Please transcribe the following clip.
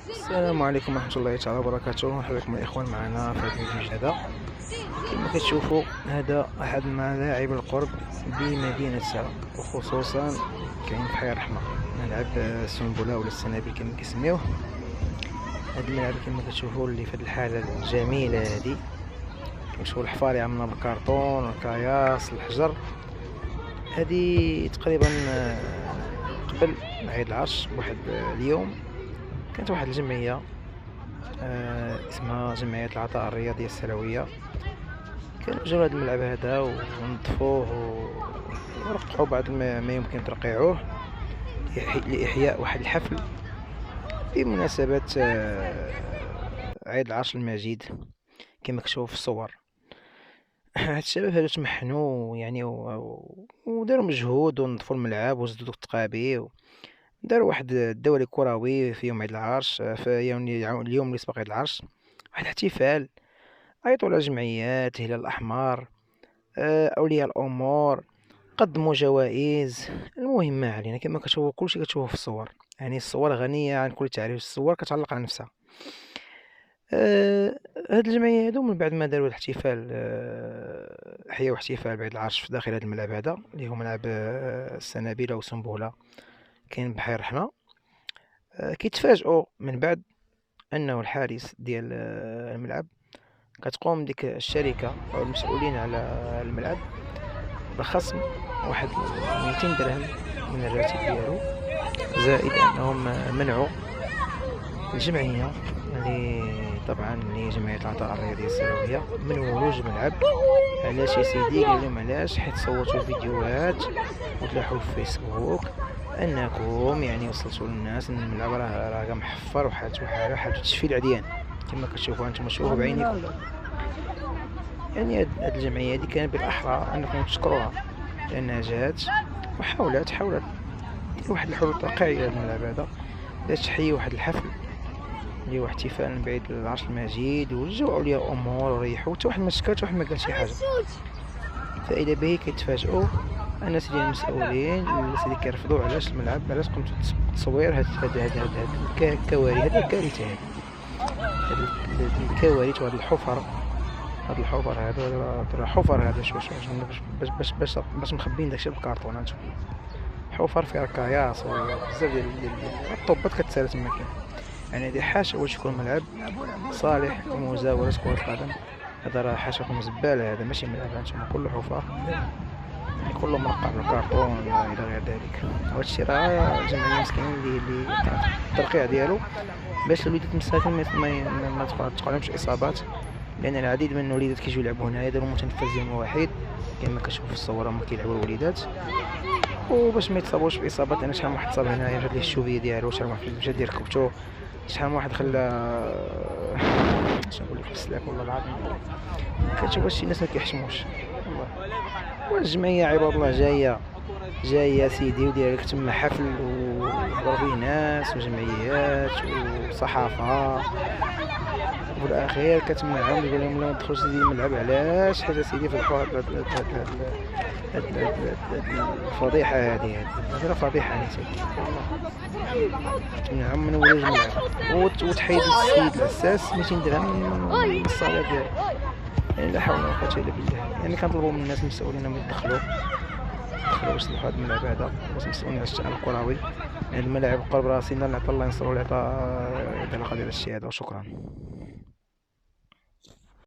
السلام عليكم ورحمة الله تعالى وبركاته. مرحبا بكم الإخوان معنا في هذا الفيديو هذا. كما كتشوفوا هذا أحد ملاعب القرب بمدينة سلا، وخصوصا كاين في حي الرحمة ملعب السنبلة ولا السنابل كما كيسميوه. هذا الملعب كما كتشوفوا اللي في هذه الحالة الجميلة هذه، كنشوفوا الحفار عاملين بالكرتون والكياس الحجر. هذه تقريبا قبل عيد العرش بواحد اليوم كانت واحد الجمعية اسمها جمعية العطاء الرياضية السلوية، كانوا جاو هذا الملعب هذا ونظفوه ورقعوا بعض ما يمكن ترقيعوه لإحياء واحد الحفل بمناسبة عيد العرش المجيد كما كتشوفوا في الصور. هاد الشباب هادو تمحنوا يعني وداروا مجهود ونظفوا الملعب وزدوا دوك التقابي، داروا واحد الدوري كروي في يوم عيد العرش، في اليوم اللي سبق عيد العرش، واحد الاحتفال. عيطوا على جمعيات الهلال الأحمر، أولياء الأمور، قدموا جوائز. المهم ما علينا، كما كتشوفوا كلشي كتشوفوا في الصور، يعني الصور غنية عن كل تعريف، الصور كتعلق على نفسها. هاد الجمعية هادو من بعد ما داروا الاحتفال، حياو احتفال بعيد العرش في داخل هاد الملعب هذا اللي هو ملعب السنابلة وسنبلة كاين بحي الرحمة. كيتفاجئوا من بعد انه الحارس ديال الملعب كتقوم ديك الشركة او المسؤولين على الملعب بخصم واحد 200 درهم من الراتب ديالو، زائد انهم منعوا الجمعية اللي طبعا اللي هي جمعية العطاء الرياضية السلوية من ولوج الملعب. علاش يا سيدي؟ قال لهم علاش؟ حيت صوتوا فيديوهات وتلاحوا في فيسبوك انكم يعني وصلتوا للناس ان الملعب راه محفر وحالته حالته تشفي العديان كما كتشوفوا انتم شوفوا بعينيكم. يعني هاد الجمعية هادي كان بالاحرى انكم تشكروها لانها جات وحاولت دير واحد الحلول واقعية للملعب هذا باش تحيي واحد الحفل اللي هو احتفال بعيد العرش المجيد، وجاو اولياء امور وريحوا، حتى واحد ما شكا، حتى واحد ما قال شي حاجه. فاذا به كيتفاجئوا الناس ديال المسؤولين اللي كيرفضوا علاش الملعب، علاش قمتوا بتصوير هاد الكوارث، هاد الكارثه، هاد الكوارث وهاد الحفر، هاد الحفر هذا شوف باش مخبين داكشي بالكارطون. هانتوما حفر فيها كياس وبزاف ديال الطوبات كتسالى تما كاين. يعني هذه حاشا واش يكون ملعب صالح لمزاولة كرة القدم، هذا راه حاشا يكون زبالة، هذا ماشي ملعب. هانتوما كله حفار، يعني كله مرقع بالكرتون إلى غير ذلك. وهادشي راه جمعية مسكينة اللي الترقيع ديالو باش الوليدات المساكن ما تقعلهمش إصابات، لأن العديد من الوليدات كيجيو يلعبوا هنايا داروا متنفس ديال وحيد كما كتشوفوا في الصور هما كيلعبوا الوليدات، وباش ما يتصابوش باصابات. انا شحال من واحد صاب هنايا جات ليه الشوفيه ديالو، شحال من واحد مشى دير ركبتو، شحال من واحد خلى اش نقول لك بالسلاك والله العظيم. كتشوف شي ناس ما كيحشموش والله. والجمعيه عباد الله جايه سيدي وداير لك تما حفل وحضروا فيه ناس وجمعيات وصحافه، وفي الاخير كتمنعهم يقول لهم لا ما تدخلوش سيدي الملعب. علاش؟ حيت سيدي فضحوا هاد الفضيحه هذه راه فضيحه نسيت والله. تمنعهم من ولوج الملعب وتحيد السيد العساس 200 درهم من الصاله ديالو. يعني لا حول ولا قوه الا بالله. يعني كنطلبوا من الناس المسؤولين انهم يدخلوا باش يصلحوا هذا الملعب هذا، باش مسؤولين على الشأن الكروي. يعني الملاعب قرب راسنا، نعطي الله ينصرو اللي عطا القضيه هذا الشيء هذا، وشكرا.